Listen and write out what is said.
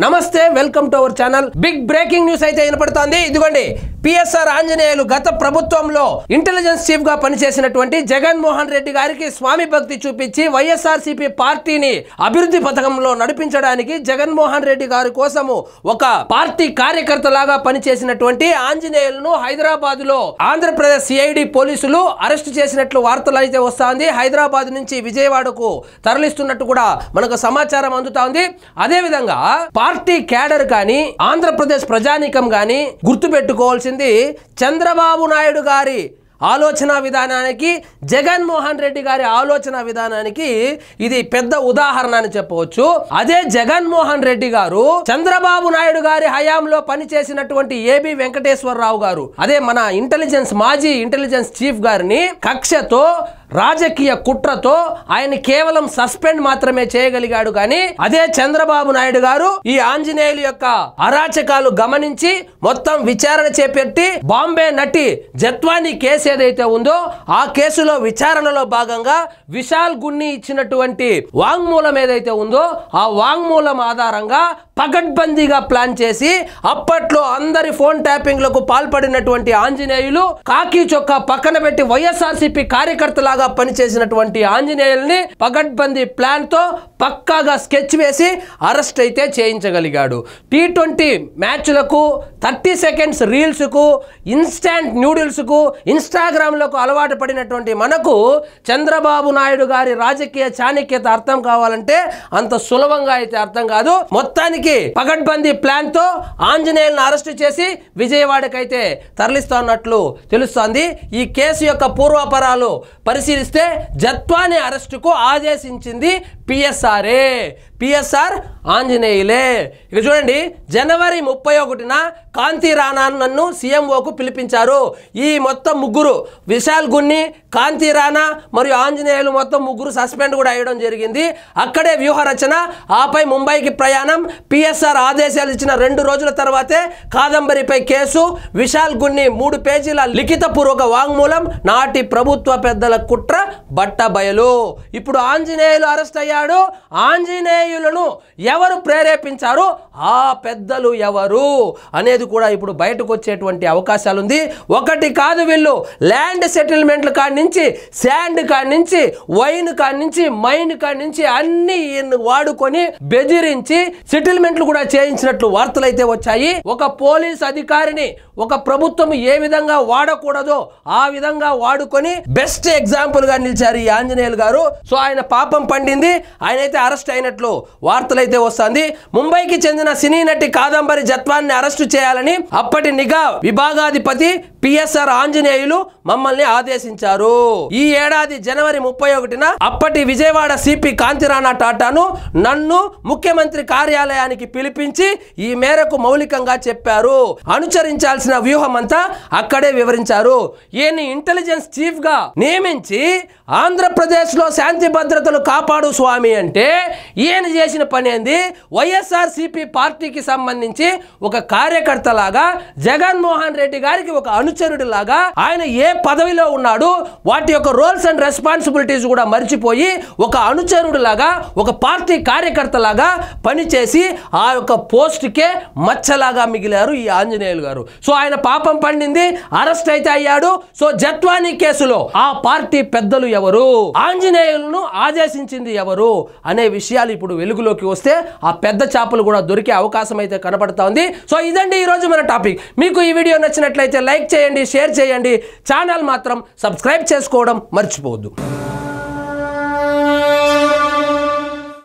నమస్తే, welcome to our channel. Big breaking news అయితే వినపడుతోంది. ఇదిగోండి, పిఎస్ఆర్ ఆంజనేయులు గత ప్రభుత్వంలో ఇంటెలిజెన్స్ చీఫ్ గా పనిచేసినటువంటి జగన్మోహన్ రెడ్డి గారికి స్వామి భక్తి చూపించి వైఎస్ఆర్సీపీ పార్టీని అభివృద్ధి పథకంలో నడిపించడానికి జగన్మోహన్ రెడ్డి గారి కోసము ఒక పార్టీ కార్యకర్త లాగా పనిచేసినటువంటి ఆంజనేయులను హైదరాబాద్ లో ఆంధ్రప్రదేశ్ సిఐడి పోలీసులు అరెస్ట్ చేసినట్లు వార్తలు అయితే వస్తుంది. హైదరాబాద్ నుంచి విజయవాడకు తరలిస్తున్నట్టు కూడా మనకు సమాచారం అందుతోంది. అదే విధంగా పార్టీ క్యాడర్ కానీ ఆంధ్రప్రదేశ్ ప్రజానీకం కానీ గుర్తుపెట్టుకోవాల్సింది, చంద్రబాబు నాయుడు గారి ఆలోచన విధానానికి జగన్మోహన్ రెడ్డి గారి ఆలోచన విధానానికి ఇది పెద్ద ఉదాహరణ అని చెప్పవచ్చు. అదే జగన్మోహన్ రెడ్డి గారు చంద్రబాబు నాయుడు గారి హయాంలో పనిచేసినటువంటి ఏబి వెంకటేశ్వరరావు గారు, అదే మన మాజీ ఇంటెలిజెన్స్ చీఫ్ గారిని కక్షతో రాజకీయ కుట్రతో ఆయన కేవలం సస్పెండ్ మాత్రమే చేయగలిగాడు. కానీ అదే చంద్రబాబు నాయుడు గారు ఈ ఆంజనేయులు యొక్క అరాచకాలు గమనించి మొత్తం విచారణ చేపట్టి బాంబే నటి జత్వానీ కేసు ఏదైతే ఉందో ఆ కేసులో విచారణలో భాగంగా విశాల్ గున్ని ఇచ్చినటువంటి వాంగ్మూలం ఏదైతే ఉందో ఆ వాంగ్మూలం ఆధారంగా పగడ్బందీగా ప్లాన్ చేసి అప్పట్లో అందరి ఫోన్ ట్యాపింగ్లకు పాల్పడినటువంటి ఆంజనేయులు కాకి చొక్కా పక్కన పెట్టి వైఎస్ఆర్సీపీ కార్యకర్తలాగా పనిచేసినటువంటి ఆంజనేయుల్ని పగడ్బందీ ప్లాన్ తో పక్కాగా స్కెచ్ వేసి అరెస్ట్ అయితే చేయించగలిగాడు. T20 మ్యాచ్లకు 30 సెకండ్స్ రీల్స్ కు ఇన్స్టాంట్ న్యూడిల్స్ కు ఇన్స్టాగ్రామ్ లకు అలవాటు పడినటువంటి మనకు చంద్రబాబు నాయుడు గారి రాజకీయ చాణక్యత అర్థం కావాలంటే అంత సులభంగా అయితే అర్థం కాదు. మొత్తానికి పగడ్బందీ ప్లాన్ తో ఆంజనేయులను అరెస్ట్ చేసి విజయవాడకైతే తరలిస్తున్నట్లు తెలుస్తోంది. ఈ కేసు యొక్క పూర్వాపరాలు పరిశీలిస్తే జత్వానీ అరెస్టుకు ఆదేశించింది పిఎస్ఆర్ ఆంజనేయులే. ఇక చూడండి, జనవరి 31న కాంతి రాణా నన్ను సీఎంఓకు పిలిపించారు. ఈ మొత్తం ముగ్గురు, విశాల్ గున్ని, కాంతి రాణా మరియు ఆంజనేయులు మొత్తం ముగ్గురు సస్పెండ్ కూడా అయ్యడం జరిగింది. అక్కడే వ్యూహ రచన, ఆపై ముంబైకి ప్రయాణం. పిఎస్ఆర్ ఆదేశాలు ఇచ్చిన 2 రోజుల తర్వాతే కాదంబరిపై కేసు, విశాల్ గున్ని 3 పేజీల లిఖితపూర్వక వాంగ్మూలం, నాటి ప్రభుత్వ పెద్దల కుట్ర బట్టబయలు. ఇప్పుడు ఆంజనేయులు అరెస్ట్ అయ్యాడు. ఆంజనేయులను ఎవరు ప్రేరేపించారు, ఆ పెద్దలు ఎవరు అనేది కూడా ఇప్పుడు బయటకు వచ్చేటువంటి అవకాశాలు ఉంది. ఒకటి కాదు, వీళ్ళు ల్యాండ్ సెటిల్మెంట్ల కాడి నుంచి, శాండ్ కాడి నుంచి, వైన్ కాడి నుంచి, మైన్ కాడి నుంచి అన్ని వాడుకొని బెదిరించి సెటిల్మెంట్లు కూడా చేయించినట్లు వార్తలు అయితే వచ్చాయి. ఒక పోలీస్ అధికారిని ఒక ప్రభుత్వం ఏ విధంగా వాడకూడదో ఆ విధంగా వాడుకొని బెస్ట్ ఎగ్జాంపుల్ గా నిలిచారు ఈ ఆంజనేయులు గారు. సో ఆయన పాపం పండింది, ఆయన అయితే అరెస్ట్ అయినట్లు వార్తలు అయితే వస్తుంది. ముంబైకి చెందిన సినీ నటి కాదంబరి జత్వాన్ని అరెస్టు చేయాలని అప్పటి నిఘా విభాగాధిపతి పిఎస్ఆర్ ఆంజనేయులు మమ్మల్ని ఆదేశించారు. ఈ ఏడాది జనవరి 31న అప్పటి విజయవాడ సిపి కాంతిరాణా టాటాను నన్ను ముఖ్యమంత్రి కార్యాలయానికి పిలిపించి ఈ మేరకు మౌలికంగా చెప్పారు. అనుసరించాల్సిన వ్యూహం అంతా అక్కడే వివరించారు. ఈయన ఇంటెలిజెన్స్ చీఫ్ గా నియమించి ఆంధ్రప్రదేశ్ లో శాంతి భద్రతలు కాపాడు స్వామి అంటే ఈయన చేసిన పని ఏంది? వైఎస్ఆర్సీపీ పార్టీకి సంబంధించి ఒక కార్యకర్త లాగా, జగన్మోహన్ రెడ్డి గారికి ఒక అనుచరుడు లాగా, ఆయన ఏ పదవిలో ఉన్నాడు వాటి యొక్క రోల్స్ అండ్ రెస్పాన్సిబిలిటీస్ కూడా మర్చిపోయి ఒక అనుచరుడు లాగా, ఒక పార్టీ కార్యకర్త లాగా పనిచేసి ఆ యొక్క పోస్ట్ కే మచ్చలాగా మిగిలారు ఈ ఆంజనేయులు గారు. సో ఆయన పాపం పండింది, అరెస్ట్ అయితే అయ్యాడు. సో జత్వానీ కేసులో ఆ పార్టీ పెద్దలు ఎవరు, ఆంజనేయులను ఆదేశించింది ఎవరు అనే విషయాలు ఇప్పుడు వెలుగులోకి వస్తే ఆ పెద్ద చేపలు కూడా దొరికే అవకాశం అయితే కనబడుతోంది. సో ఇదండి ఈ రోజు మన టాపిక్. మీకు ఈ వీడియో నచ్చినట్లయితే లైక్ చేయండి, షేర్ చేయండి, ఛానల్ మాత్రం సబ్స్క్రైబ్ చేసుకోవడం మర్చిపోవద్దు.